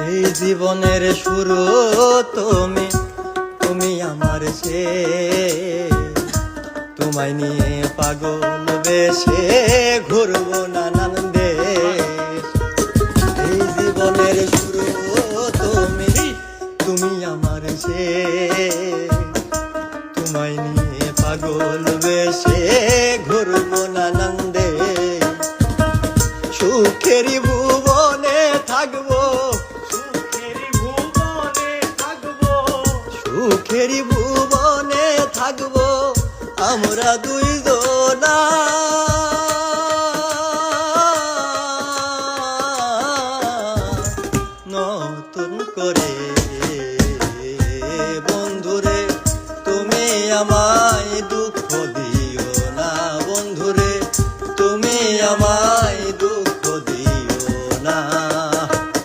এই জীবনের শুরু তুমি, তুমি আমার তোমায় নিয়ে পাগল বেশে ঘুরবো নানান দেশ। এই জীবনের শুরু তুমি, তুমি আমার তোমায় নিয়ে পাগল বেশে ঘুরবো নানান দেশ। সুখেরই ভুবনে থাকবো, সুখেরই ভুবনে থাকবো আমরা দুইজনা। নতুন করে